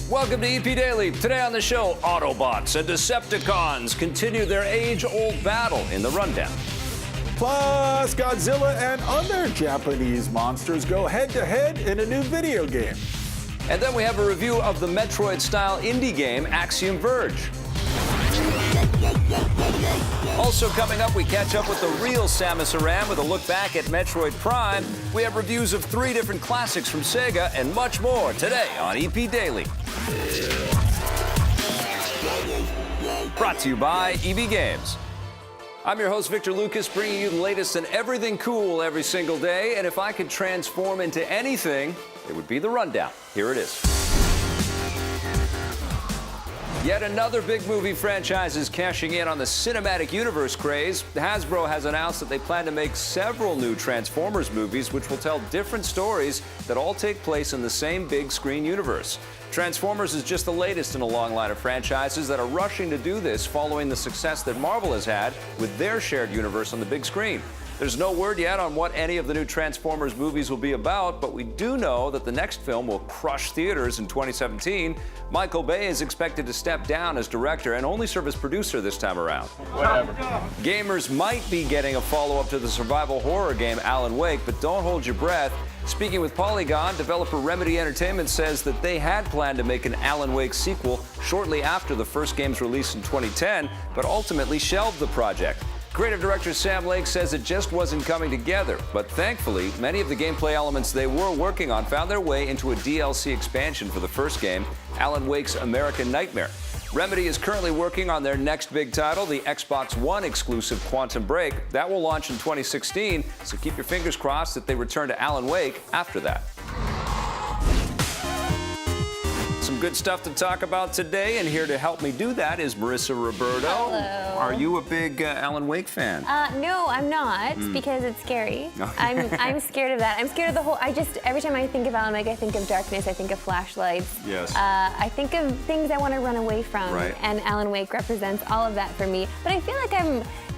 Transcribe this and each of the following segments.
Welcome to EP Daily. Today on the show, Autobots and Decepticons continue their age-old battle in the rundown. Plus, Godzilla and other Japanese monsters go head-to-head in a new video game. And then we have a review of the Metroid-style indie game Axiom Verge. Also coming up, we catch up with the real Samus Aran with a look back at Metroid Prime. We have reviews of 3 different classics from Sega and much more today on EP Daily. Brought to you by EB Games. I'm your host, Victor Lucas, bringing you the latest in everything cool every single day. And if I could transform into anything, it would be the rundown. Here it is. Yet another big movie franchise is cashing in on the cinematic universe craze. Hasbro has announced that they plan to make several new Transformers movies, which will tell different stories that all take place in the same big screen universe. Transformers is just the latest in a long line of franchises that are rushing to do this following the success that Marvel has had with their shared universe on the big screen. There's no word yet on what any of the new Transformers movies will be about, but we do know that the next film will crush theaters in 2017. Michael Bay is expected to step down as director and only serve as producer this time around. Whatever. Gamers might be getting a follow-up to the survival horror game Alan Wake, but don't hold your breath. Speaking with Polygon, developer Remedy Entertainment says that they had planned to make an Alan Wake sequel shortly after the first game's release in 2010, but ultimately shelved the project. Creative director Sam Lake says it just wasn't coming together, but thankfully, many of the gameplay elements they were working on found their way into a DLC expansion for the first game, Alan Wake's American Nightmare. Remedy is currently working on their next big title, the Xbox One exclusive Quantum Break. That will launch in 2016, so keep your fingers crossed that they return to Alan Wake after that. Some good stuff to talk about today, and here to help me do that is Marissa Roberto. Hello. Are you a big Alan Wake fan? No, I'm not, because it's scary. I'm scared of that. I'm scared of the whole, every time I think of Alan Wake, I think of darkness, I think of flashlights. Yes. I think of things I want to run away from, Right. and Alan Wake represents all of that for me. But I feel like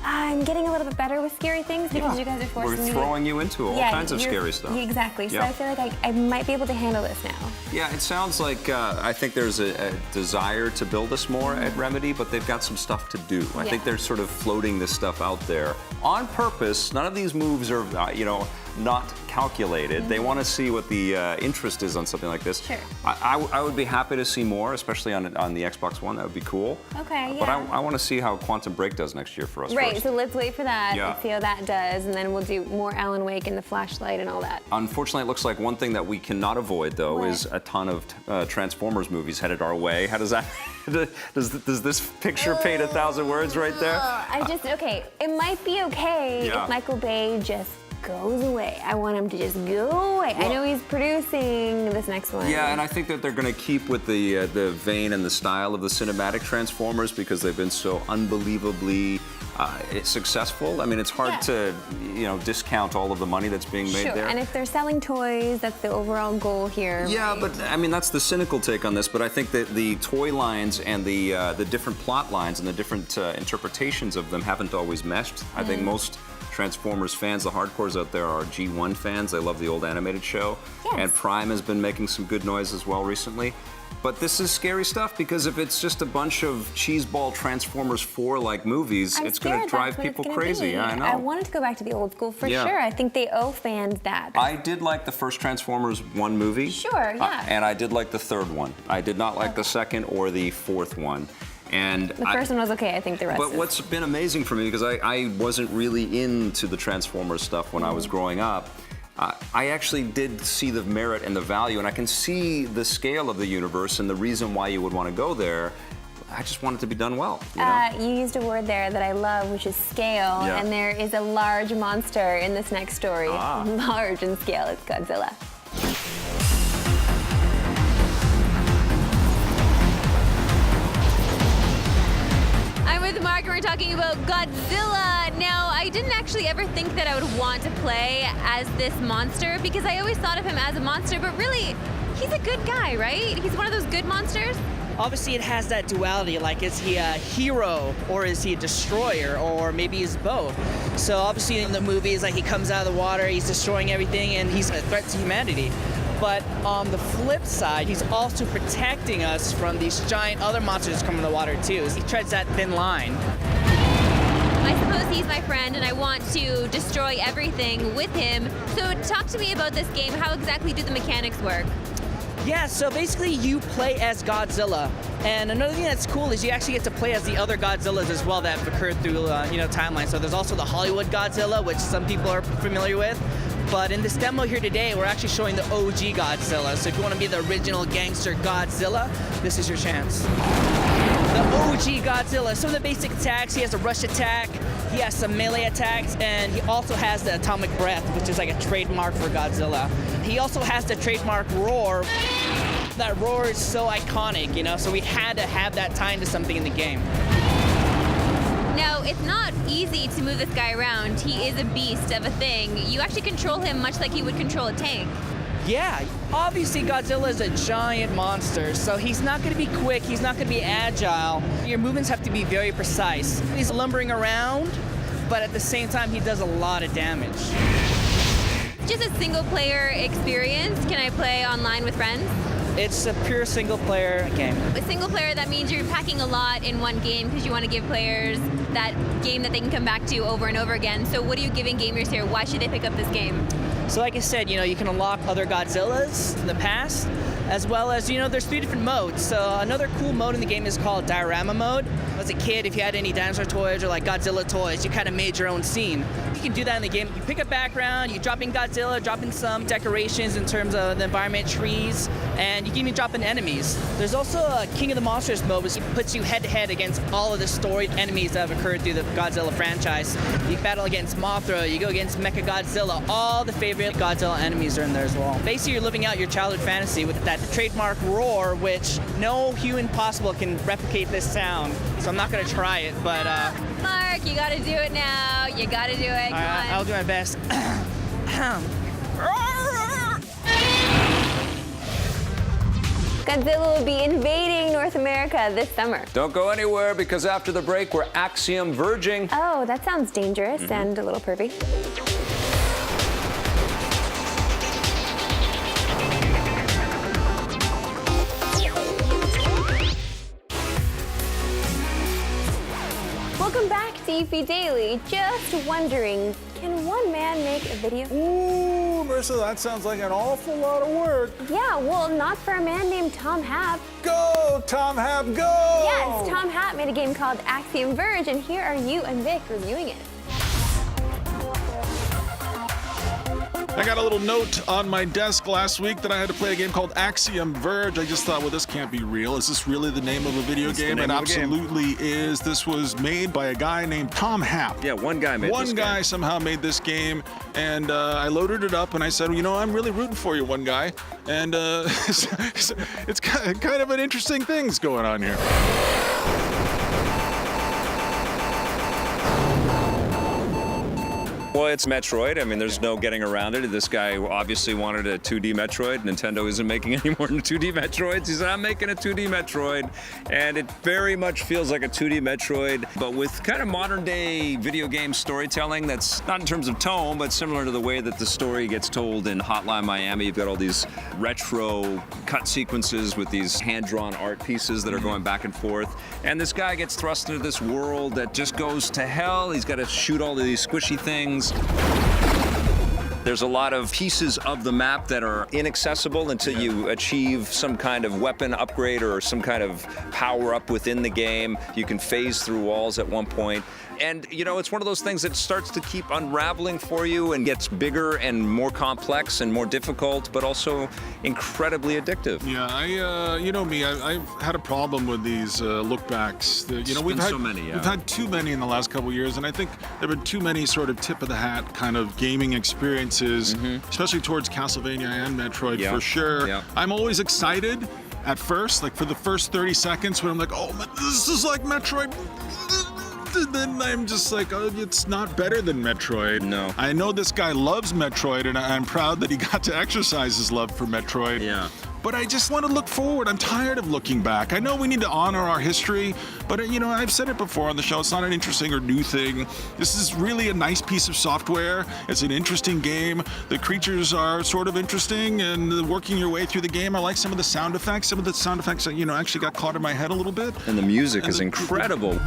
I'm getting a little bit better with scary things because you guys are forcing me We're throwing you into all kinds of scary stuff. Exactly. So Yeah. I feel like I might be able to handle this now. Yeah, it sounds like I think there's a desire to build us more at Remedy, but they've got some stuff to do. I think they're sort of floating this stuff out there on purpose. None of these moves are, not calculated. They want to see what the interest is on something like this. Sure. I would be happy to see more, especially on the Xbox One. That would be cool. Okay, But yeah. I want to see how Quantum Break does next year for us. Right, first. so let's wait for that Yeah. and see how that does, and then we'll do more Alan Wake and the flashlight and all that. Unfortunately, it looks like one thing that we cannot avoid, though, What? is a ton of Transformers movies headed our way. How does that? does this picture paint 1,000 words right there? Okay, it might be okay Yeah. if Michael Bay just goes away. I want him to just go away. I know he's producing this next one. Yeah, and I think that they're going to keep with the vein and the style of the cinematic Transformers because they've been so unbelievably successful. I mean, it's hard to discount all of the money that's being made Sure, there. and if they're selling toys, that's the overall goal here. Yeah, right? but I mean that's the cynical take on this. But I think that the toy lines and the different plot lines and the different interpretations of them haven't always meshed. I think most Transformers fans, the hardcores out there, are G1 fans. They love the old animated show. Yes. And Prime has been making some good noise as well recently. But this is scary stuff because if it's just a bunch of cheeseball Transformers 4-like movies, I'm it's going to scared drive that's what it's people gonna crazy. be. Yeah, I know. I wanted to go back to the old school for Yeah. sure. I think they owe fans that. I did like the first Transformers 1 movie. Sure, yeah. And I did like the third one. I did not like the second or the fourth one. And The first one was okay. I think the rest. But what's been amazing for me, because I wasn't really into the Transformers stuff when I was growing up, I actually did see the merit and the value, and I can see the scale of the universe and the reason why you would want to go there. I just want it to be done well. You used a word there that I love, which is scale, Yeah. and there is a large monster in this next story. Large in scale, it's Godzilla. I'm with Mark, and we're talking about Godzilla. Now, I didn't actually ever think that I would want to play as this monster, because I always thought of him as a monster, but really, he's a good guy, right? He's one of those good monsters. Obviously, it has that duality, like is he a hero or is he a destroyer, or maybe he's both. So obviously in the movies, like he comes out of the water, he's destroying everything, and he's a threat to humanity. But on the flip side, he's also protecting us from these giant other monsters coming in the water too. He treads that thin line. I suppose he's my friend and I want to destroy everything with him. So talk to me about this game. How exactly do the mechanics work? Yeah, so basically you play as Godzilla. And another thing that's cool is you actually get to play as the other Godzillas as well that have occurred through, timeline. So there's also the Hollywood Godzilla, which some people are familiar with. But in this demo here today, we're actually showing the OG Godzilla. So if you want to be the original gangster Godzilla, this is your chance. The OG Godzilla. Some of the basic attacks, he has a rush attack, he has some melee attacks, and he also has the atomic breath, which is like a trademark for Godzilla. He also has the trademark roar. That roar is so iconic, so we had to have that tie into something in the game. Now, it's not easy to move this guy around. He is a beast of a thing. You actually control him much like you would control a tank. Yeah, obviously Godzilla is a giant monster, so he's not going to be quick, he's not going to be agile. Your movements have to be very precise. He's lumbering around, but at the same time he does a lot of damage. Just a single player experience. Can I play online with friends? It's a pure single player game. A single player, that means you're packing a lot in one game because you want to give players that game that they can come back to over and over again. So what are you giving gamers here? Why should they pick up this game? So like I said, you can unlock other Godzillas in the past, as well as, there's 3 different modes. So another cool mode in the game is called diorama mode. As a kid, if you had any dinosaur toys or like Godzilla toys, you kind of made your own scene. You can do that in the game. You pick a background, you drop in Godzilla, drop in some decorations in terms of the environment, trees, and you can even drop in enemies. There's also a King of the Monsters mode, which puts you head-to-head against all of the storied enemies that have occurred through the Godzilla franchise. You battle against Mothra, you go against Mechagodzilla, all the favorite Godzilla enemies are in there as well. Basically, you're living out your childhood fantasy with that trademark roar, which no human possible can replicate this sound. So I'm not gonna try it, but Mark, you gotta do it now. You gotta do it. Come on. I'll do my best. Godzilla will be invading North America this summer. Don't go anywhere because after the break, we're Axiom verging. Oh, that sounds dangerous and a little pervy. Welcome back to EP Daily. Just wondering, can one man make a video? Ooh, Marissa, that sounds like an awful lot of work. Yeah, well, not for a man named Tom Happ. Go, Tom Happ, go! Yes, Tom Happ made a game called Axiom Verge, and here are you and Vic reviewing it. I got a little note on my desk last week that I had to play a game called Axiom Verge. I just thought, well, this can't be real. Is this really the name of a video game? It absolutely is. This was made by a guy named Tom Happ. Yeah, one guy made this game. One guy somehow made this game, and I loaded it up, and I said, I'm really rooting for you, one guy. And it's kind of an interesting things going on here. Well, it's Metroid. I mean, there's no getting around it. This guy obviously wanted a 2D Metroid. Nintendo isn't making any more than 2D Metroids. He said, I'm making a 2D Metroid. And it very much feels like a 2D Metroid, but with kind of modern day video game storytelling that's not in terms of tone, but similar to the way that the story gets told in Hotline Miami. You've got all these retro cut sequences with these hand-drawn art pieces that are going back and forth. And this guy gets thrust into this world that just goes to hell. He's got to shoot all of these squishy things. There's a lot of pieces of the map that are inaccessible until you achieve some kind of weapon upgrade or some kind of power up within the game. You can phase through walls at one point. And, it's one of those things that starts to keep unraveling for you and gets bigger and more complex and more difficult, but also incredibly addictive. Yeah, you know me, I've had a problem with these look-backs. We've had too many in the last couple of years, and I think there have been too many sort of tip-of-the-hat kind of gaming experiences, especially towards Castlevania and Metroid, for sure. Yeah. I'm always excited at first, like for the first 30 seconds when I'm like, oh, this is like Metroid. And then I'm just like, oh, it's not better than Metroid. No. I know this guy loves Metroid, and I'm proud that he got to exercise his love for Metroid. Yeah. but I just want to look forward. I'm tired of looking back. I know we need to honor our history, but you know, I've said it before on the show, it's not an interesting or new thing. This is really a nice piece of software. It's an interesting game. The creatures are sort of interesting, and working your way through the game, I like some of the sound effects. Some of the sound effects, you know, actually got caught in my head a little bit. And the music is incredible.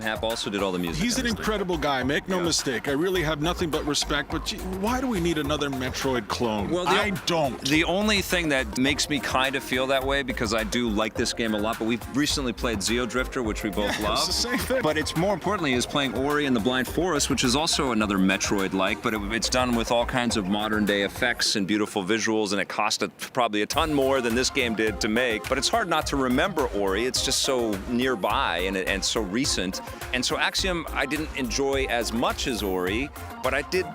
Happ also did all the music. He's an incredible guy, make no mistake. I really have nothing but respect, but gee, why do we need another Metroid clone? Well, I don't. The only thing that makes me kind of feel that way, because I do like this game a lot, but we've recently played Xeodrifter, which we both love. It's the same thing. But it's more importantly is playing Ori and the Blind Forest, which is also another Metroid-like, but it's done with all kinds of modern-day effects and beautiful visuals, and it cost probably a ton more than this game did to make. But it's hard not to remember Ori. It's just so nearby and so recent. And so Axiom, I didn't enjoy as much as Ori, but I did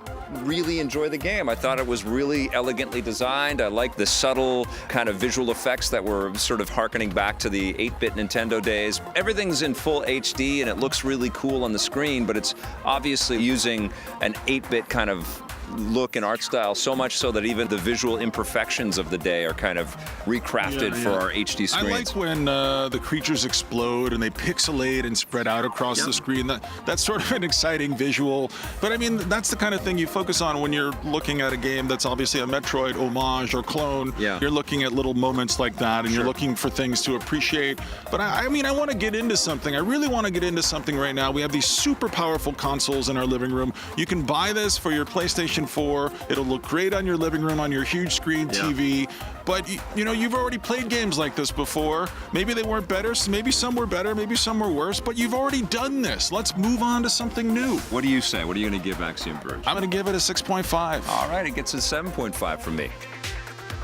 really enjoy the game. I thought it was really elegantly designed. I liked the subtle kind of visual effects that were sort of harkening back to the 8-bit Nintendo days. Everything's in full HD and it looks really cool on the screen, but it's obviously using an 8-bit kind of look and art style, so much so that even the visual imperfections of the day are kind of recrafted for our HD screens. I like when the creatures explode and they pixelate and spread out across the screen. That's sort of an exciting visual. But I mean, that's the kind of thing you focus on when you're looking at a game that's obviously a Metroid homage or clone. Yeah. You're looking at little moments like that, and you're looking for things to appreciate. But I mean, I want to get into something. I really want to get into something right now. We have these super powerful consoles in our living room. You can buy this for your PlayStation 4. It'll look great on your living room on your huge screen TV. But you know, you've already played games like this before. Maybe they weren't better. Maybe some were better. Maybe some were worse. But you've already done this. Let's move on to something new. What do you say? What are you going to give Axiom Verge? I'm going to give it a 6.5. All right, it gets a 7.5 from me.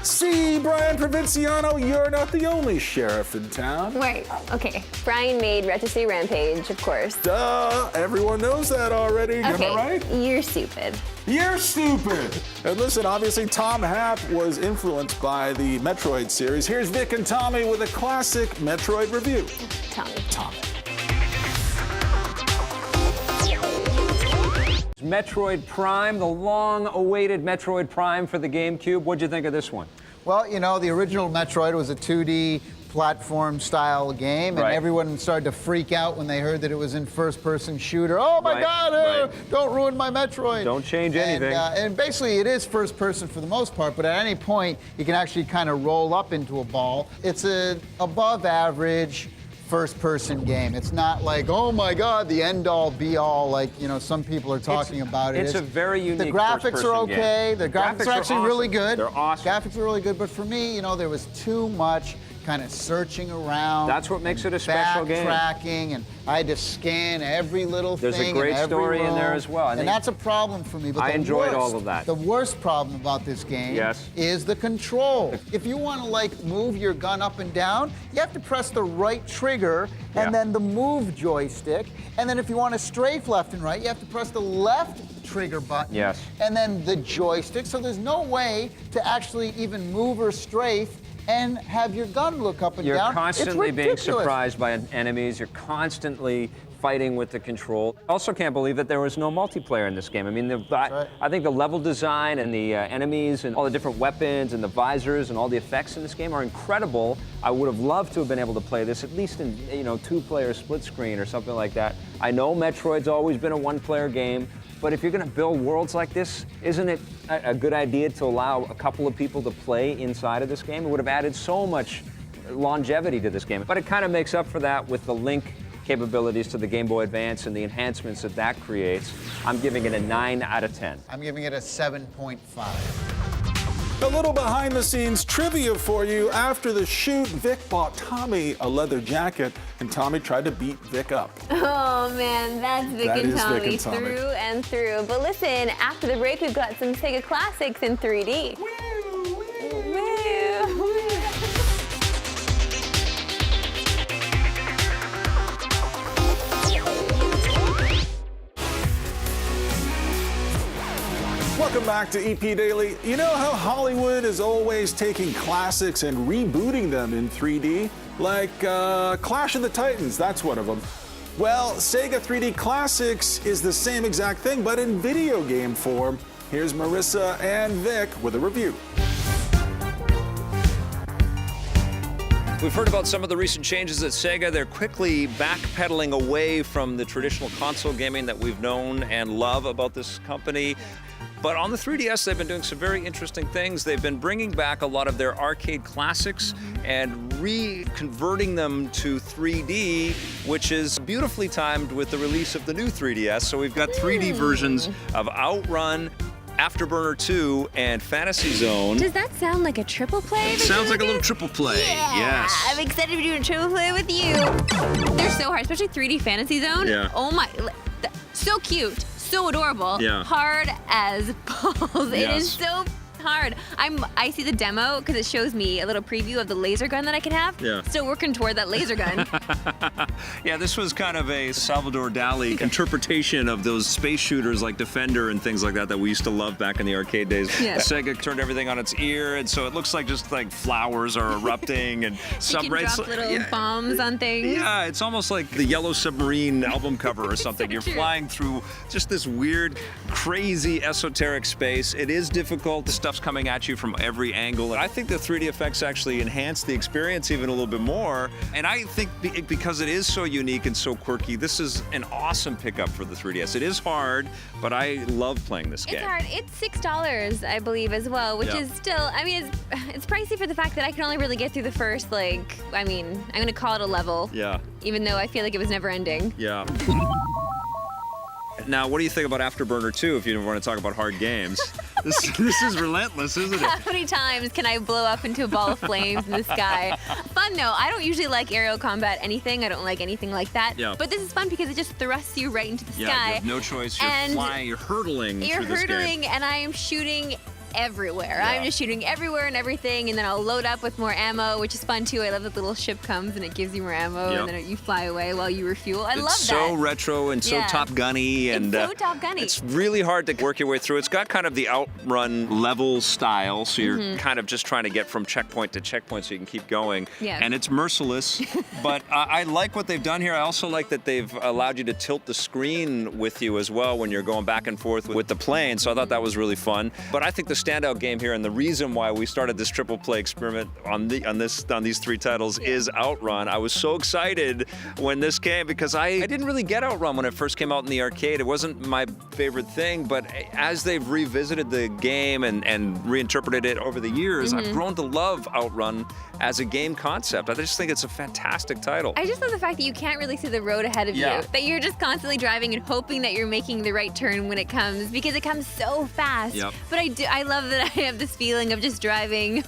See, Brian Provinciano, you're not the only sheriff in town. Wait, okay. Brian made Retro City Rampage, of course. Duh, everyone knows that already, am I right? You're stupid. You're stupid! And listen, obviously Tom Happ was influenced by the Metroid series. Here's Vic and Tommy with a classic Metroid review. Tommy. Metroid Prime, the long-awaited Metroid Prime for the GameCube. What'd you think of this one? Well, you know, the original Metroid was a 2D platform-style game, and everyone started to freak out when they heard that it was in first-person shooter. Oh, my God, don't ruin my Metroid. Don't change anything. And basically, it is first-person for the most part, but at any point, you can actually kind of roll up into a ball. It's an above-average first-person game. It's not like, oh my God, the end-all, be-all, like, you know, some people are talking about it. It's a very unique The graphics are okay. game. The graphics are actually awesome. really good. They're awesome. Graphics are really good, but for me, you know, there was too much kind of searching around. That's what makes it a special game. Backtracking, and I had to scan every little There's thing. a great in every story in there room, as well. And that's a problem for me. But I the enjoyed worst, all of that. The worst problem about this game is the control. If you want to like move your gun up and down, you have to press the right trigger and then the move joystick. And then if you want to strafe left and right, you have to press the left trigger button. And then the joystick. So there's no way to actually even move or strafe and have your gun look up and down. You're constantly it's being surprised by enemies. You're constantly fighting with the control. I also can't believe that there was no multiplayer in this game. I mean, I think the level design and the enemies and all the different weapons and the visors and all the effects in this game are incredible. I would have loved to have been able to play this at least in, you know, 2-player split screen or something like that. I know Metroid's always been a 1-player game, but if you're going to build worlds like this, isn't it a good idea to allow a couple of people to play inside of this game? It would have added so much longevity to this game. But it kind of makes up for that with the Link capabilities to the Game Boy Advance and the enhancements that creates. I'm giving it a 9 out of 10. I'm giving it a 7.5. A little behind-the-scenes trivia for you. After the shoot, Vic bought Tommy a leather jacket, and Tommy tried to beat Vic up. Oh man, that's Vic That and is Tommy Vic and Tommy. through and through. But listen, after the break, we've got some Sega classics in 3D. Woo! Welcome back to EP Daily. You know how Hollywood is always taking classics and rebooting them in 3D? Like Clash of the Titans, that's one of them. Well, Sega 3D Classics is the same exact thing, but in video game form. Here's Marissa and Vic with a review. We've heard about some of the recent changes at Sega. They're quickly backpedaling away from the traditional console gaming that we've known and love about this company. But on the 3DS, they've been doing some very interesting things. They've been bringing back a lot of their arcade classics and reconverting them to 3D, which is beautifully timed with the release of the new 3DS. So we've got 3D versions of Outrun, Afterburner 2, and Fantasy Zone. Does that sound like a triple play? It sounds like a little triple play. Yeah, yes. I'm excited to do a triple play with you. They're so hard, especially 3D Fantasy Zone. Yeah. Oh my, so cute, so adorable. Yeah. Hard as balls. It Yes. is so hard. I see the demo because it shows me a little preview of the laser gun that I can have. Yeah. Still working toward that laser gun. Yeah, this was kind of a Salvador Dali interpretation of those space shooters like Defender and things like that we used to love back in the arcade days. Yeah. Sega turned everything on its ear, and so it looks like just like flowers are erupting and You can drop little bombs on things. Yeah, it's almost like the Yellow Submarine album cover or something. So You're true. flying through just this weird, crazy, esoteric space. It is difficult. The stuff's coming at you from every angle. And I think the 3D effects actually enhance the experience even a little bit more. And I think because it is so unique and so quirky, this is an awesome pickup for the 3DS. It is hard, but I love playing this game. It's hard. It's $6, I believe, as well, which Yeah. is still, I mean, it's pricey for the fact that I can only really get through the first, like, I mean, I'm going to call it a level. Yeah. Even though I feel like it was never ending. Yeah. Now, what do you think about Afterburner 2 if you want to talk about hard games? This is relentless, isn't it? How many times can I blow up into a ball of flames in the sky? Fun though. I don't usually like aerial combat anything. I don't like anything like that. Yeah. But this is fun because it just thrusts you right into the Yeah, sky. you have no choice. You're And flying, you're hurtling You're through this game. hurtling, and I am shooting everywhere. Yeah. I'm just shooting everywhere and everything, and then I'll load up with more ammo, which is fun too. I love that the little ship comes and it gives you more ammo, Yep. and then you fly away while you refuel. I love It's that. so retro and so Yeah. Top Gunny, and It's so Top Gunny. it's really hard to work your way through. It's got kind of the Outrun level style, so you're kind of just trying to get from checkpoint to checkpoint so you can keep going. Yeah. And it's merciless, but I like what they've done here. I also like that they've allowed you to tilt the screen with you as well when you're going back and forth with the plane. So I thought that was really fun. But I think the standout game here, and the reason why we started this triple play experiment on these three titles is Outrun. I was so excited when this came because I didn't really get Outrun when it first came out in the arcade. It wasn't my favorite thing, but as they've revisited the game and reinterpreted it over the years, I've grown to love Outrun as a game concept. I just think it's a fantastic title. I just love the fact that you can't really see the road ahead of Yeah. you. That you're just constantly driving and hoping that you're making the right turn when it comes, because it comes so fast. Yep. But I love that I have this feeling of just driving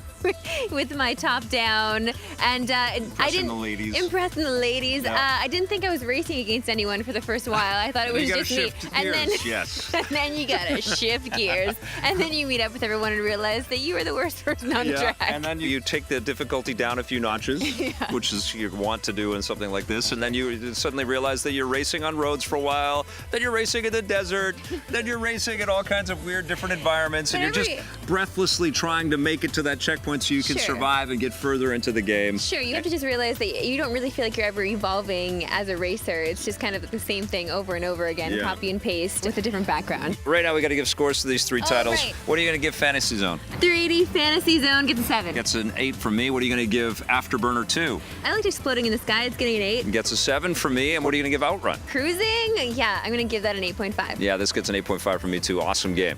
with my top down, and I didn't the ladies. impressing the ladies. Yep. I didn't think I was racing against anyone for the first while. I thought it was You gotta just me. shift And then gears, yes. and then you gotta shift gears, and then you meet up with everyone and realize that you were the worst person on the track. And then you take the difficulty down a few notches, which is you want to do in something like this, and then you suddenly realize that you're racing on roads for a while, then you're racing in the desert, then you're racing in all kinds of weird different environments, and you're just breathlessly trying to make it to that checkpoint so you can Sure. survive and get further into the game. Sure, you have to just realize that you don't really feel like you're ever evolving as a racer. It's just kind of the same thing over and over again, Yeah. copy and paste with a different background. Right now we got to give scores to these three titles. right. What are you going to give Fantasy Zone? 3D Fantasy Zone gets a 7. Gets an 8 from me. What are you going to give Afterburner 2? I liked exploding in the sky. It's getting an 8. Gets a 7 from me. And what are you going to give Outrun? Cruising? Yeah, I'm going to give that an 8.5. Yeah, this gets an 8.5 from me too. Awesome game.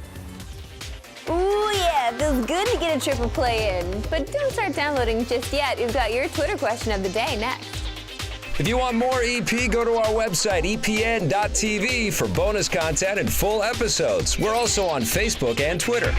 Ooh, yeah, feels good to get a triple play in. But don't start downloading just yet. We've got your Twitter question of the day next. If you want more EP, go to our website, epn.tv, for bonus content and full episodes. We're also on Facebook and Twitter.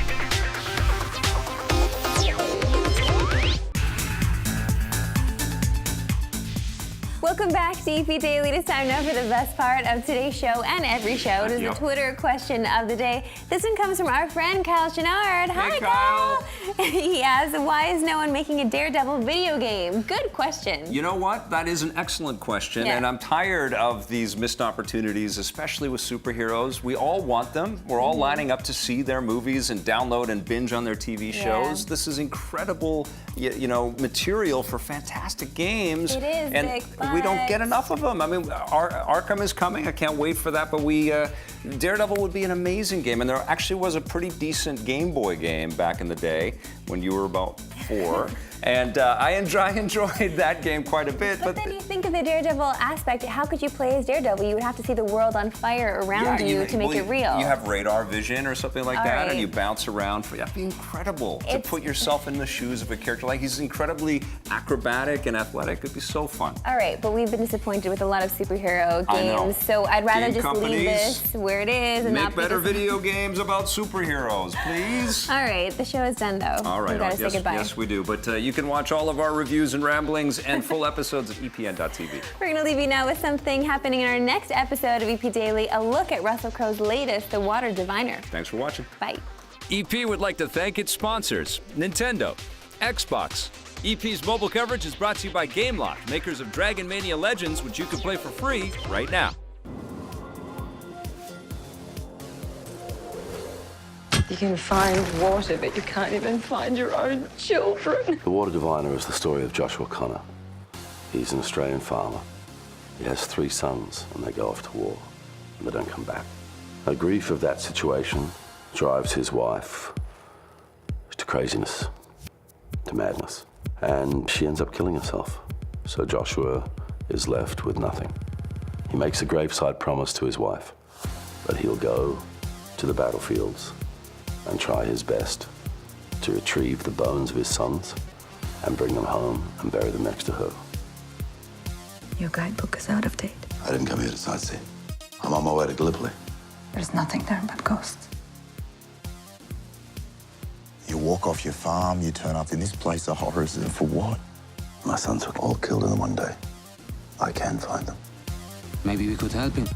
Welcome back to EP Daily. It's time now for the best part of today's show and every show. It is the Twitter question of the day. This one comes from our friend Kyle Chenard. Hi, Kyle. He asks, why is no one making a Daredevil video game? Good question. You know what? That is an excellent question, Yeah. and I'm tired of these missed opportunities, especially with superheroes. We all want them. We're all lining up to see their movies and download and binge on their TV shows. This is incredible material for fantastic games. It is, and Vic, we don't get but- enough of them. I mean, Arkham is coming. I can't wait for that. But Daredevil would be an amazing game, and there actually was a pretty decent Game Boy game back in the day when you were about 4. And I enjoyed that game quite a bit. But then you think of the Daredevil aspect. How could you play as Daredevil? You would have to see the world on fire around you to make it real. You have radar vision or something like that, and right. you bounce around. That'd be incredible to put yourself in the shoes of a character. Like, he's incredibly acrobatic and athletic. It'd be so fun. All right, but we've been disappointed with a lot of superhero I know. games, so I'd rather Game just companies, leave this where it is and Make not better video games about superheroes, please. All right, the show is done though. All right, we gotta say goodbye. Yes, we do. But you can watch all of our reviews and ramblings and full episodes at EPN.tv. We're gonna leave you now with something happening in our next episode of EP Daily, a look at Russell Crowe's latest, The Water Diviner. Thanks for watching. Bye. EP would like to thank its sponsors, Nintendo, Xbox. EP's mobile coverage is brought to you by Gameloft, makers of Dragon Mania Legends, which you can play for free right now. You can find water, but you can't even find your own children. The Water Diviner is the story of Joshua Connor. He's an Australian farmer. He has 3 sons, and they go off to war, and they don't come back. The grief of that situation drives his wife to craziness, to madness, and she ends up killing herself. So Joshua is left with nothing. He makes a graveside promise to his wife, but he'll go to the battlefields and try his best to retrieve the bones of his sons and bring them home and bury them next to her. Your guidebook is out of date. I didn't come here to sightsee. I'm on my way to Gallipoli. There's nothing there but ghosts. You walk off your farm, you turn up in this place of horrors, and for what? My sons were all killed in one day. I can find them. Maybe we could help him.